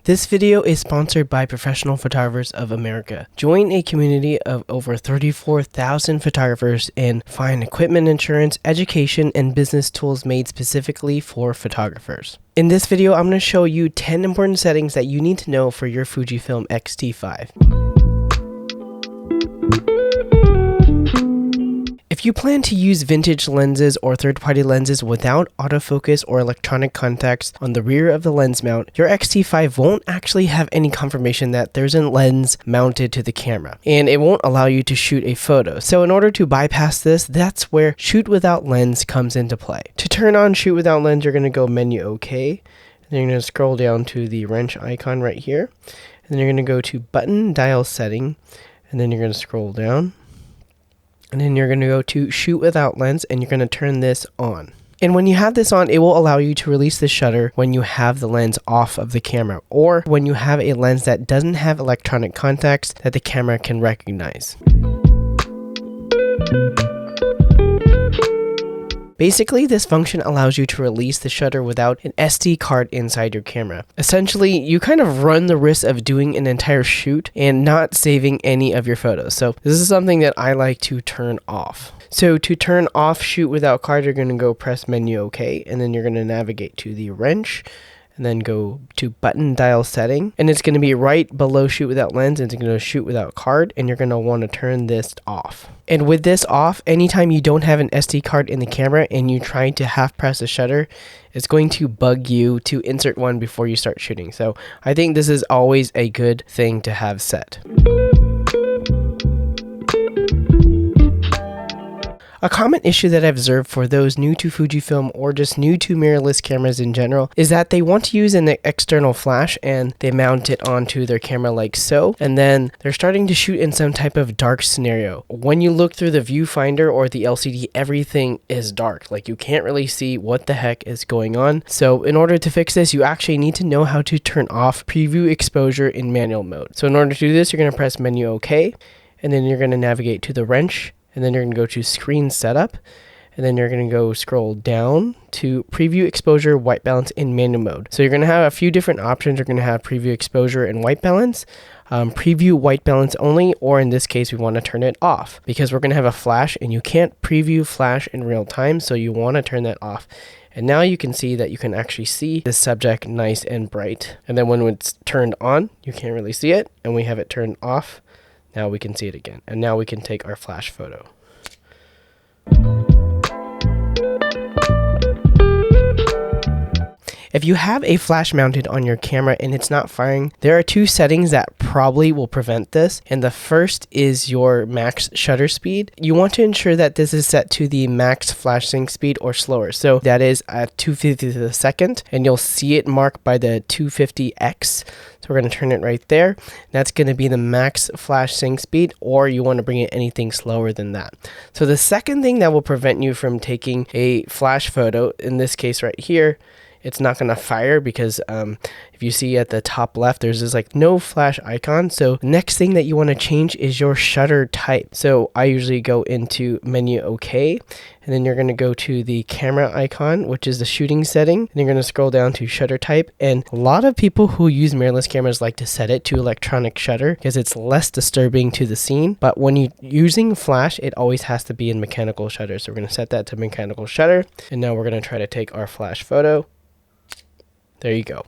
This video is sponsored by Professional Photographers of America. Join a community of over 34,000 photographers and find equipment insurance, education, and business tools made specifically for photographers. In this video, I'm going to show you 10 important settings that you need to know for your Fujifilm X-T5. If you plan to use vintage lenses or third-party lenses without autofocus or electronic contacts on the rear of the lens mount, your X-T5 won't actually have any confirmation that there's a lens mounted to the camera, and it won't allow you to shoot a photo. So in order to bypass this, that's where shoot without lens comes into play. To turn on shoot without lens, you're going to go menu OK, and then you're going to scroll down to the wrench icon right here, and then you're going to go to button dial setting, and then you're going to scroll down. And then you're going to go to shoot without lens and you're going to turn this on. And when you have this on, it will allow you to release the shutter when you have the lens off of the camera, or when you have a lens that doesn't have electronic contacts that the camera can recognize. Basically, this function allows you to release the shutter without an SD card inside your camera. Essentially, you kind of run the risk of doing an entire shoot and not saving any of your photos. So this is something that I like to turn off. So to turn off shoot without card, you're going to go press menu OK, and then you're going to navigate to the wrench, and then go to button dial setting, and it's going to be right below shoot without lens, and it's going to shoot without card, and you're going to want to turn this off. And with this off, anytime you don't have an SD card in the camera and you try to half press the shutter, it's going to bug you to insert one before you start shooting. So I think this is always a good thing to have set. A common issue that I've observed for those new to Fujifilm or just new to mirrorless cameras in general is that they want to use an external flash and they mount it onto their camera like so, and then they're starting to shoot in some type of dark scenario. When you look through the viewfinder or the LCD, everything is dark. Like, you can't really see what the heck is going on. So in order to fix this, you actually need to know how to turn off preview exposure in manual mode. So in order to do this, you're going to press menu OK, and then you're going to navigate to the wrench, and then you're going to go to screen setup, and then you're going to go scroll down to preview exposure, white balance in manual mode. So you're going to have a few different options. You're going to have preview exposure and white balance, preview white balance only, or in this case we want to turn it off because we're going to have a flash and you can't preview flash in real time, so you want to turn that off. And now you can see that you can actually see the subject nice and bright, and then when it's turned on you can't really see it, and we have it turned off. Now we can see it again, and now we can take our flash photo. If you have a flash mounted on your camera and it's not firing, there are two settings that probably will prevent this. And the first is your max shutter speed. You want to ensure that this is set to the max flash sync speed or slower. So that is at 250 to the second, and you'll see it marked by the 250x. So we're going to turn it right there. That's going to be the max flash sync speed, or you want to bring it anything slower than that. So the second thing that will prevent you from taking a flash photo, in this case right here, it's not going to fire because if you see at the top left, there's this like no flash icon. So the next thing that you want to change is your shutter type. So I usually go into menu OK, and then you're going to go to the camera icon, which is the shooting setting, and you're going to scroll down to shutter type. And a lot of people who use mirrorless cameras like to set it to electronic shutter because it's less disturbing to the scene. But when you're using flash, it always has to be in mechanical shutter. So we're going to set that to mechanical shutter, and now we're going to try to take our flash photo. There you go.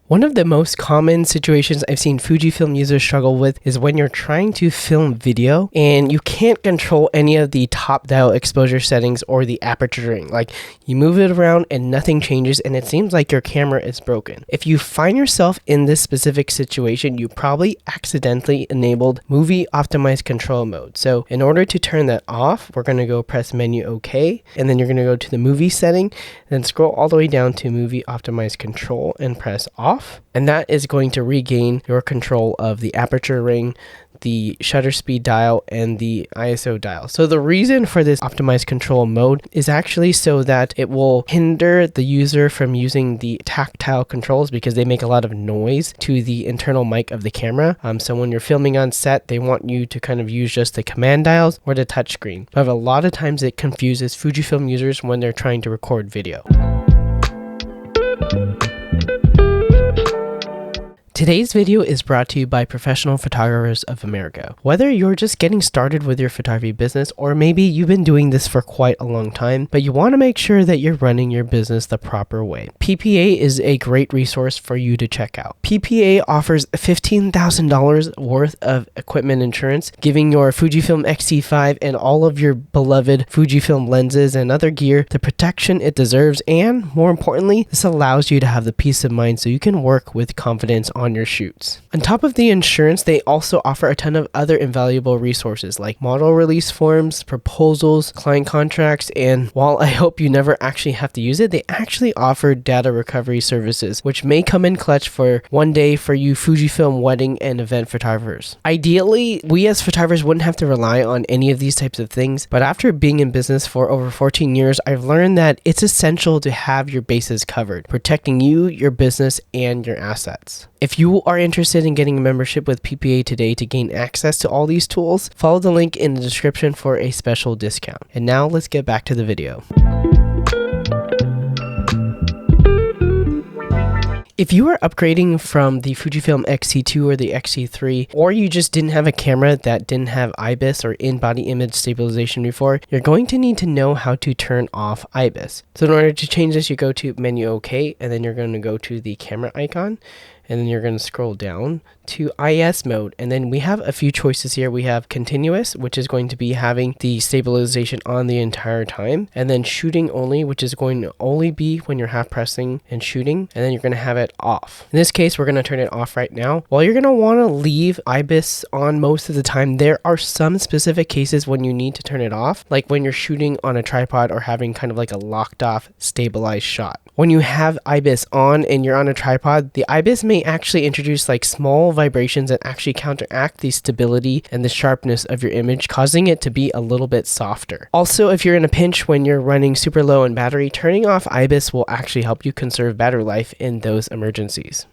One of the most common situations I've seen Fujifilm users struggle with is when you're trying to film video and you can't control any of the top dial exposure settings or the aperture ring. Like, you move it around and nothing changes and it seems like your camera is broken. If you find yourself in this specific situation, you probably accidentally enabled movie optimized control mode. So in order to turn that off, we're going to go press menu OK, and then you're going to go to the movie setting, then scroll all the way down to movie optimized control and press off. And that is going to regain your control of the aperture ring, the shutter speed dial, and the ISO dial. So the reason for this optimized control mode is actually so that it will hinder the user from using the tactile controls because they make a lot of noise to the internal mic of the camera. So when you're filming on set, they want you to kind of use just the command dials or the touchscreen. But a lot of times it confuses Fujifilm users when they're trying to record video. Today's video is brought to you by Professional Photographers of America. Whether you're just getting started with your photography business, or maybe you've been doing this for quite a long time, but you want to make sure that you're running your business the proper way, PPA is a great resource for you to check out. PPA offers $15,000 worth of equipment insurance, giving your Fujifilm X-T5 and all of your beloved Fujifilm lenses and other gear the protection it deserves, and more importantly, this allows you to have the peace of mind so you can work with confidence on your shoots. On top of the insurance, they also offer a ton of other invaluable resources like model release forms, proposals, client contracts, and while I hope you never actually have to use it, they actually offer data recovery services, which may come in clutch for one day for you Fujifilm wedding and event photographers. Ideally, we as photographers wouldn't have to rely on any of these types of things, but after being in business for over 14 years, I've learned that it's essential to have your bases covered, protecting you, your business, and your assets. If you are interested in getting a membership with PPA today to gain access to all these tools, follow the link in the description for a special discount. And now let's get back to the video. If you are upgrading from the Fujifilm X-T2 or the X-T3, or you just didn't have a camera that didn't have IBIS or in-body image stabilization before, you're going to need to know how to turn off IBIS. So in order to change this, you go to menu OK, and then you're going to go to the camera icon, and then you're going to scroll down to IS mode, and then we have a few choices here. We have continuous, which is going to be having the stabilization on the entire time, and then shooting only, which is going to only be when you're half pressing and shooting, and then you're going to have it off. In this case, we're going to turn it off right now. While you're going to want to leave IBIS on most of the time, there are some specific cases when you need to turn it off, like when you're shooting on a tripod or having kind of like a locked off stabilized shot. When you have IBIS on and you're on a tripod, the IBIS may actually introduce like small vibrations that actually counteract the stability and the sharpness of your image, causing it to be a little bit softer. Also, if you're in a pinch when you're running super low on battery, turning off IBIS will actually help you conserve battery life in those emergencies.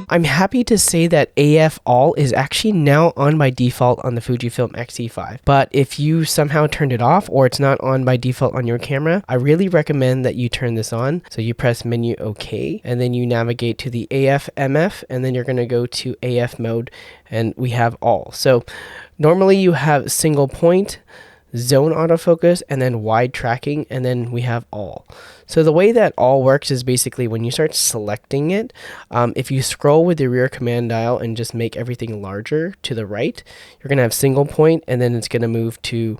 I'm happy to say that AF All is actually now on by default on the Fujifilm X-T5. But if you somehow turned it off or it's not on by default on your camera, I really recommend that you turn this on. So you press menu OK, and then you navigate to the AF MF, and then you're going to go to AF mode, and we have all. So normally you have single point, zone autofocus, and then wide tracking, and then we have all. So the way that all works is basically when you start selecting it, if you scroll with the rear command dial and just make everything larger to the right, you're going to have single point, and then it's going to move to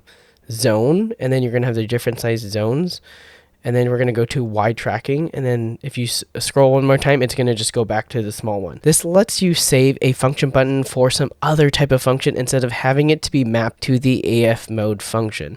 zone, and then you're going to have the different size zones. And then we're going to go to wide tracking. And then if you scroll one more time, it's going to just go back to the small one. This lets you save a function button for some other type of function instead of having it to be mapped to the AF mode function.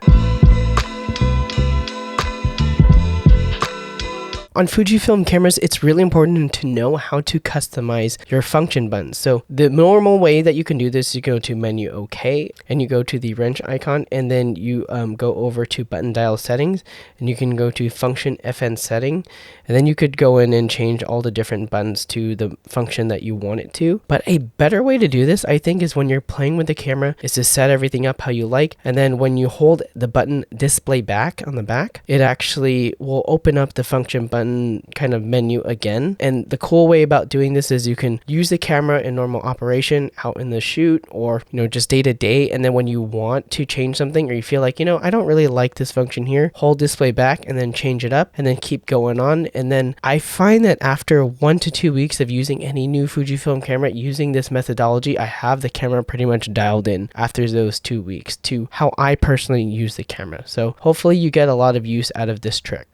On Fujifilm cameras, it's really important to know how to customize your function buttons. So the normal way that you can do this, you go to menu OK, and you go to the wrench icon, and then you go over to button dial settings, and you can go to function FN setting, and then you could go in and change all the different buttons to the function that you want it to. But a better way to do this, I think, is when you're playing with the camera, is to set everything up how you like, and then when you hold the button display back on the back, it actually will open up the function button kind of menu again. And the cool way about doing this is you can use the camera in normal operation out in the shoot, or just day to day, and then when you want to change something, or you feel like I don't really like this function here, hold display back and then change it up, and then keep going on. And then I find that after 1 to 2 weeks of using any new Fujifilm camera using this methodology, I have the camera pretty much dialed in after those 2 weeks to how I personally use the camera. So hopefully you get a lot of use out of this trick.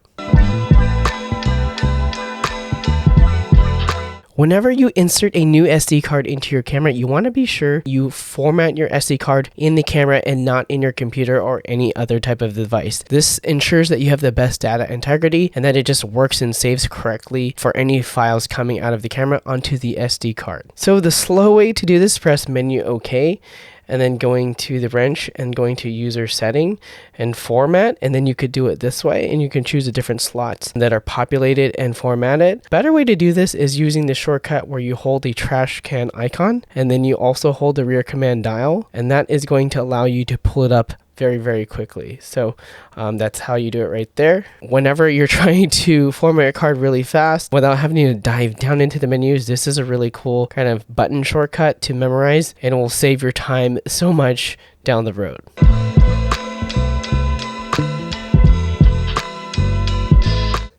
Whenever you insert a new SD card into your camera, you want to be sure you format your SD card in the camera and not in your computer or any other type of device. This ensures that you have the best data integrity and that it just works and saves correctly for any files coming out of the camera onto the SD card. So the slow way to do this, press menu OK, and then going to the wrench and going to user setting and format, and then you could do it this way, and you can choose the different slots that are populated and formatted. Better way to do this is using the shortcut where you hold the trash can icon and then you also hold the rear command dial, and that is going to allow you to pull it up very, very quickly. So that's how you do it right there. Whenever you're trying to format your card really fast without having to dive down into the menus, this is a really cool kind of button shortcut to memorize, and it will save your time so much down the road.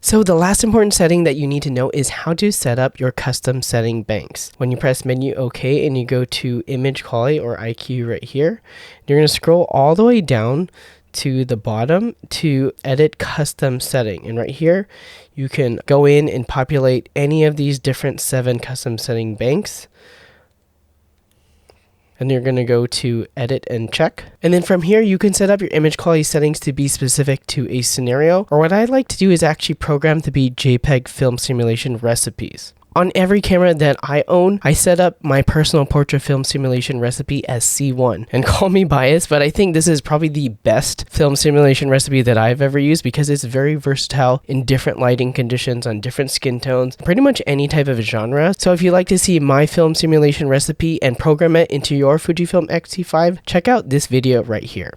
So the last important setting that you need to know is how to set up your custom setting banks. When you press menu OK and you go to image quality or IQ right here, you're going to scroll all the way down to the bottom to edit custom setting. And right here, you can go in and populate any of these different 7 custom setting banks. And you're going to go to edit and check. And then from here, you can set up your image quality settings to be specific to a scenario. Or what I like to do is actually program to be JPEG film simulation recipes. On every camera that I own, I set up my personal portrait film simulation recipe as C1. And call me biased, but I think this is probably the best film simulation recipe that I've ever used because it's very versatile in different lighting conditions, on different skin tones, pretty much any type of genre. So if you'd like to see my film simulation recipe and program it into your Fujifilm X-T5, check out this video right here.